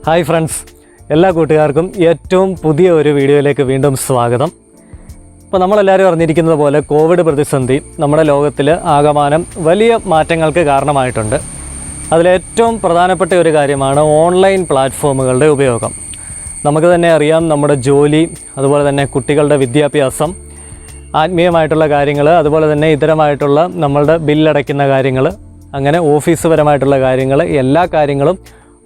Hi friends, എല്ലാ കൂട്ടുകാർക്കും ഏറ്റവും പുതിയ ഒരു വീഡിയോയിലേക്ക് വീണ്ടും സ്വാഗതം. ഇപ്പോൾ നമ്മളെല്ലാവരും അറിഞ്ഞിരിക്കുന്നത് പോലെ കോവിഡ് പ്രതിസന്ധി നമ്മുടെ ലോകത്തിൽ ആകമാനം വലിയ മാറ്റങ്ങൾക്ക് കാരണമായിട്ടുണ്ട്. അതിലേറ്റവും പ്രധാനപ്പെട്ട ഒരു കാര്യമാണ് ഓൺലൈൻ പ്ലാറ്റ്ഫോമുകളുടെ ഉപയോഗം. നമുക്ക് തന്നെ അറിയാം, നമ്മുടെ ജോലി, അതുപോലെ തന്നെ കുട്ടികളുടെ വിദ്യാഭ്യാസം, ആത്മീയമായിട്ടുള്ള കാര്യങ്ങൾ, അതുപോലെ തന്നെ ഇതരമായിട്ടുള്ള നമ്മളുടെ ബില്ലടയ്ക്കുന്ന കാര്യങ്ങൾ, അങ്ങനെ ഓഫീസ് പരമായിട്ടുള്ള കാര്യങ്ങൾ, എല്ലാ കാര്യങ്ങളും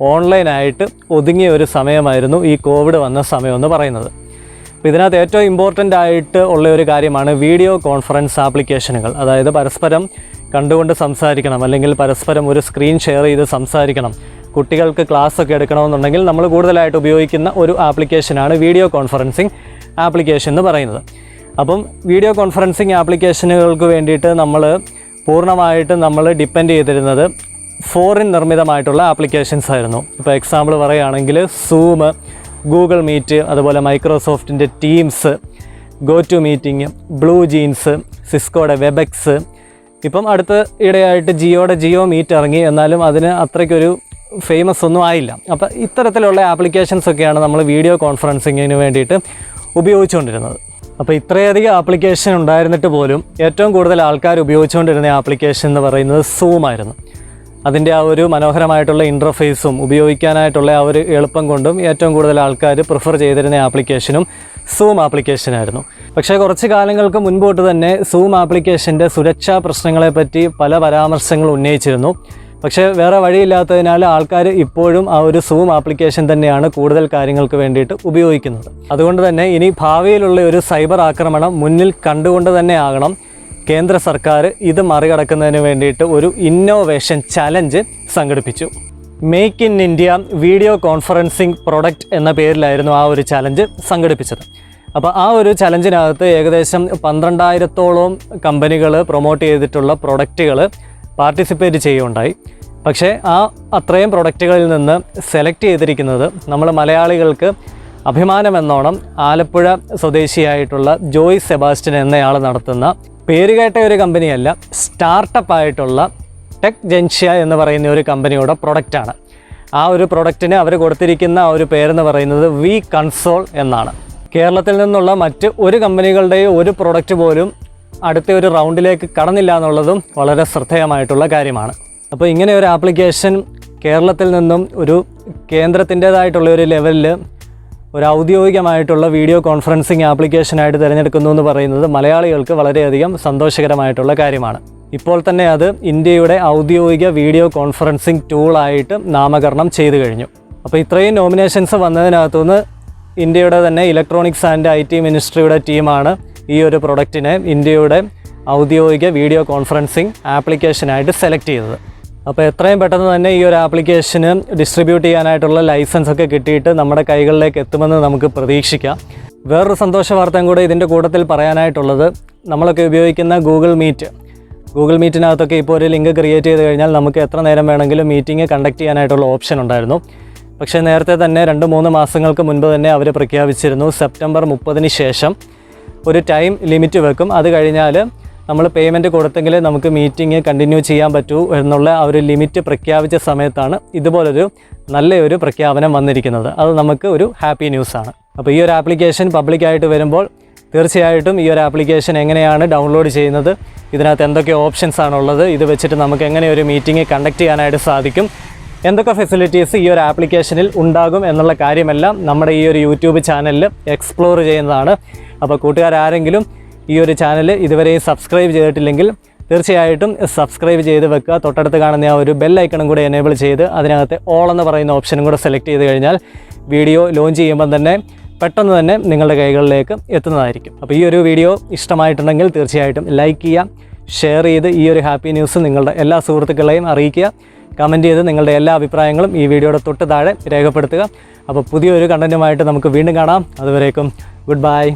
ഓൺലൈനായിട്ട് ഒതുങ്ങിയ ഒരു സമയമായിരുന്നു ഈ കോവിഡ് വന്ന സമയമെന്ന് പറയുന്നത്. അപ്പോൾ ഇതിനകത്ത് ഏറ്റവും ഇമ്പോർട്ടൻ്റ് ആയിട്ട് ഉള്ള ഒരു കാര്യമാണ് വീഡിയോ കോൺഫറൻസ് ആപ്ലിക്കേഷനുകൾ. അതായത് പരസ്പരം കണ്ടുകൊണ്ട് സംസാരിക്കണം, അല്ലെങ്കിൽ പരസ്പരം ഒരു സ്ക്രീൻ ഷെയർ ചെയ്ത് സംസാരിക്കണം. കുട്ടികൾക്ക് ക്ലാസ്സൊക്കെ എടുക്കണമെന്നുണ്ടെങ്കിൽ നമ്മൾ കൂടുതലായിട്ട് ഉപയോഗിക്കുന്ന ഒരു ആപ്ലിക്കേഷനാണ് വീഡിയോ കോൺഫറൻസിങ് ആപ്ലിക്കേഷൻ എന്ന് പറയുന്നത്. അപ്പം വീഡിയോ കോൺഫറൻസിങ് ആപ്ലിക്കേഷനുകൾക്ക് വേണ്ടിയിട്ട് പൂർണ്ണമായിട്ടും നമ്മൾ ഡിപ്പെൻഡ് ചെയ്തിരുന്നത് ഫോറിൻ നിർമ്മിതമായിട്ടുള്ള ആപ്ലിക്കേഷൻസ് ആയിരുന്നു. ഇപ്പോൾ എക്സാമ്പിൾ പറയുകയാണെങ്കിൽ സൂം, ഗൂഗിൾ മീറ്റ്, അതുപോലെ മൈക്രോസോഫ്റ്റിൻ്റെ Teams, GoToMeeting, BlueJeans, സിസ്കോയുടെ വെബെക്സ്. ഇപ്പം അടുത്ത ഇടയായിട്ട് ജിയോ മീറ്റ് ഇറങ്ങി, എന്നാലും അതിന് അത്രയ്ക്കൊരു ഫേമസ് ഒന്നും ആയില്ല. അപ്പോൾ ഇത്തരത്തിലുള്ള ആപ്ലിക്കേഷൻസൊക്കെയാണ് നമ്മൾ വീഡിയോ കോൺഫറൻസിങ്ങിന് വേണ്ടിയിട്ട് ഉപയോഗിച്ചുകൊണ്ടിരുന്നത്. അപ്പോൾ ഇത്രയധികം ആപ്ലിക്കേഷൻ ഉണ്ടായിരുന്നിട്ട് പോലും ഏറ്റവും കൂടുതൽ ആൾക്കാർ ഉപയോഗിച്ചുകൊണ്ടിരുന്ന ആപ്ലിക്കേഷൻ എന്ന് പറയുന്നത് സൂമായിരുന്നു. അതിൻ്റെ ആ ഒരു മനോഹരമായിട്ടുള്ള ഇൻ്റർഫേസും ഉപയോഗിക്കാനായിട്ടുള്ള ആ ഒരു എളുപ്പം കൊണ്ടും ഏറ്റവും കൂടുതൽ ആൾക്കാർ പ്രിഫർ ചെയ്തിരുന്ന ആപ്ലിക്കേഷനും സൂം ആപ്ലിക്കേഷനായിരുന്നു. പക്ഷേ കുറച്ച് കാലങ്ങൾക്ക് മുൻപോട്ട് തന്നെ സൂം ആപ്ലിക്കേഷൻ്റെ സുരക്ഷാ പ്രശ്നങ്ങളെപ്പറ്റി പല പരാമർശങ്ങൾ ഉന്നയിച്ചിരുന്നു. പക്ഷേ വേറെ വഴിയില്ലാത്തതിനാൽ ആൾക്കാർ ഇപ്പോഴും ആ ഒരു സൂം ആപ്ലിക്കേഷൻ തന്നെയാണ് കൂടുതൽ കാര്യങ്ങൾക്ക് വേണ്ടിയിട്ട് ഉപയോഗിക്കുന്നത്. അതുകൊണ്ട് തന്നെ ഇനി ഭാവിയിലുള്ള ഒരു സൈബർ ആക്രമണം മുന്നിൽ കണ്ടുകൊണ്ട് തന്നെ ആകണം കേന്ദ്ര സർക്കാർ ഇത് മറികടക്കുന്നതിന് വേണ്ടിയിട്ട് ഒരു ഇന്നോവേഷൻ ചലഞ്ച് സംഘടിപ്പിച്ചു. Make in India video conferencing product എന്ന പേരിലായിരുന്നു ആ ഒരു ചലഞ്ച് സംഘടിപ്പിച്ചത്. അപ്പോൾ ആ ഒരു ചലഞ്ചിനകത്ത് ഏകദേശം 12,000-ഓളം കമ്പനികൾ പ്രൊമോട്ട് ചെയ്തിട്ടുള്ള പ്രൊഡക്റ്റുകൾ പാർട്ടിസിപ്പേറ്റ് ചെയ്യുകയുണ്ടായി. പക്ഷേ അത്രയും പ്രൊഡക്റ്റുകളിൽ നിന്ന് സെലക്ട് ചെയ്തിരിക്കുന്നത് നമ്മൾ മലയാളികൾക്ക് അഭിമാനമെന്നോണം ആലപ്പുഴ സ്വദേശിയായിട്ടുള്ള ജോയ് സെബാസ്റ്റ്യൻ എന്നയാൾ നടത്തുന്ന പേരുകേട്ട ഒരു കമ്പനിയല്ല, സ്റ്റാർട്ടപ്പായിട്ടുള്ള ടെക്ജെൻഷ്യ എന്ന് പറയുന്ന ഒരു കമ്പനിയുടെ പ്രൊഡക്റ്റാണ്. ആ ഒരു പ്രൊഡക്റ്റിന് അവർ കൊടുത്തിരിക്കുന്ന ആ ഒരു പേരെന്ന് പറയുന്നത് Vconsol എന്നാണ്. കേരളത്തിൽ നിന്നുള്ള മറ്റ് ഒരു കമ്പനികളുടെയും ഒരു പ്രൊഡക്റ്റ് പോലും അടുത്ത ഒരു റൗണ്ടിലേക്ക് കടന്നില്ല എന്നുള്ളതും വളരെ ശ്രദ്ധേയമായിട്ടുള്ള കാര്യമാണ്. അപ്പോൾ ഇങ്ങനെ ഒരു ആപ്ലിക്കേഷൻ കേരളത്തിൽ നിന്നും ഒരു കേന്ദ്രത്തിൻ്റേതായിട്ടുള്ള ഒരു ലെവലിൽ ഒരു ഔദ്യോഗികമായിട്ടുള്ള വീഡിയോ കോൺഫറൻസിങ് ആപ്ലിക്കേഷനായിട്ട് തിരഞ്ഞെടുക്കുന്നു എന്ന് പറയുന്നത് മലയാളികൾക്ക് വളരെയധികം സന്തോഷകരമായിട്ടുള്ള കാര്യമാണ്. ഇപ്പോൾ തന്നെ അത് ഇന്ത്യയുടെ ഔദ്യോഗിക വീഡിയോ കോൺഫറൻസിങ് ടൂളായിട്ട് നാമകരണം ചെയ്തു കഴിഞ്ഞു. അപ്പോൾ ഇത്രയും നോമിനേഷൻസ് വന്നതിനകത്തുനിന്ന് ഇന്ത്യയുടെ തന്നെ ഇലക്ട്രോണിക്സ് ആൻഡ് IT മിനിസ്ട്രിയുടെ ടീമാണ് ഈ ഒരു പ്രൊഡക്റ്റിനെ ഇന്ത്യയുടെ ഔദ്യോഗിക വീഡിയോ കോൺഫറൻസിങ് ആപ്ലിക്കേഷനായിട്ട് സെലക്ട് ചെയ്തത്. അപ്പോൾ എത്രയും പെട്ടെന്ന് തന്നെ ഈ ഒരു ആപ്ലിക്കേഷന് ഡിസ്ട്രിബ്യൂട്ട് ചെയ്യാനായിട്ടുള്ള ലൈസൻസ് ഒക്കെ കിട്ടിയിട്ട് നമ്മുടെ കൈകളിലേക്ക് എത്തുമെന്ന് നമുക്ക് പ്രതീക്ഷിക്കാം. വേറൊരു സന്തോഷ വാർത്തയും കൂടെ ഇതിൻ്റെ കൂട്ടത്തിൽ പറയാനായിട്ടുള്ളത്, നമ്മളൊക്കെ ഉപയോഗിക്കുന്ന ഗൂഗിൾ മീറ്റിനകത്തൊക്കെ ഇപ്പോൾ ഒരു ലിങ്ക് ക്രിയേറ്റ് ചെയ്ത് കഴിഞ്ഞാൽ നമുക്ക് എത്ര നേരം വേണമെങ്കിലും മീറ്റിംഗ് കണ്ടക്ട് ചെയ്യാനായിട്ടുള്ള ഓപ്ഷൻ ഉണ്ടായിരുന്നു. പക്ഷേ നേരത്തെ തന്നെ 2-3 മാസങ്ങൾക്ക് മുൻപ് തന്നെ അവർ പ്രഖ്യാപിച്ചിരുന്നു സെപ്റ്റംബർ 30-ന് ശേഷം ഒരു ടൈം ലിമിറ്റ് വെക്കും. അത് കഴിഞ്ഞാൽ നമ്മൾ പേയ്മെൻറ്റ് കൊടുത്തെങ്കിൽ നമുക്ക് മീറ്റിംഗ് കണ്ടിന്യൂ ചെയ്യാൻ പറ്റൂ എന്നുള്ള ആ ഒരു ലിമിറ്റ് പ്രഖ്യാപിച്ച സമയത്താണ് ഇതുപോലൊരു നല്ലൊരു പ്രഖ്യാപനം വന്നിരിക്കുന്നത്. അത് നമുക്ക് ഒരു ഹാപ്പി ന്യൂസാണ്. അപ്പോൾ ഈ ഒരു ആപ്ലിക്കേഷൻ പബ്ലിക്കായിട്ട് വരുമ്പോൾ തീർച്ചയായിട്ടും ഈ ഒരു ആപ്ലിക്കേഷൻ എങ്ങനെയാണ് ഡൗൺലോഡ് ചെയ്യുന്നത്, ഇതിനകത്ത് എന്തൊക്കെ ഓപ്ഷൻസ് ആണുള്ളത്, ഇത് വെച്ചിട്ട് നമുക്ക് എങ്ങനെ ഒരു മീറ്റിംഗ് കണ്ടക്ട് ചെയ്യാനായിട്ട് സാധിക്കും, എന്തൊക്കെ ഫെസിലിറ്റീസ് ഈ ഒരു ആപ്ലിക്കേഷനിൽ ഉണ്ടാകും എന്നുള്ള കാര്യമെല്ലാം നമ്മുടെ ഈ ഒരു യൂട്യൂബ് ചാനലിൽ എക്സ്പ്ലോർ ചെയ്യുന്നതാണ്. അപ്പോൾ കൂട്ടുകാരാരെങ്കിലും ഈ ഒരു ചാനൽ ഇതുവരെയും സബ്സ്ക്രൈബ് ചെയ്തിട്ടില്ലെങ്കിൽ തീർച്ചയായിട്ടും സബ്സ്ക്രൈബ് ചെയ്ത് വെക്കുക. തൊട്ടടുത്ത് കാണുന്ന ആ ഒരു ബെൽ ഐക്കണും കൂടെ എനേബിൾ ചെയ്ത് അതിനകത്ത് ഓൾ എന്ന് പറയുന്ന ഓപ്ഷനും കൂടെ സെലക്ട് ചെയ്ത് കഴിഞ്ഞാൽ വീഡിയോ ലോഞ്ച് ചെയ്യുമ്പം തന്നെ പെട്ടെന്ന് തന്നെ നിങ്ങളുടെ കൈകളിലേക്ക് എത്തുന്നതായിരിക്കും. അപ്പോൾ ഈ ഒരു വീഡിയോ ഇഷ്ടമായിട്ടുണ്ടെങ്കിൽ തീർച്ചയായിട്ടും ലൈക്ക് ചെയ്യുക, ഷെയർ ചെയ്ത് ഈ ഒരു ഹാപ്പി ന്യൂസ് നിങ്ങളുടെ എല്ലാ സുഹൃത്തുക്കളെയും അറിയിക്കുക. കമൻറ്റ് ചെയ്ത് നിങ്ങളുടെ എല്ലാ അഭിപ്രായങ്ങളും ഈ വീഡിയോയുടെ തൊട്ട് താഴെ രേഖപ്പെടുത്തുക. അപ്പോൾ പുതിയൊരു കണ്ടൻറ്റുമായിട്ട് നമുക്ക് വീണ്ടും കാണാം. അതുവരേക്കും ഗുഡ് ബൈ.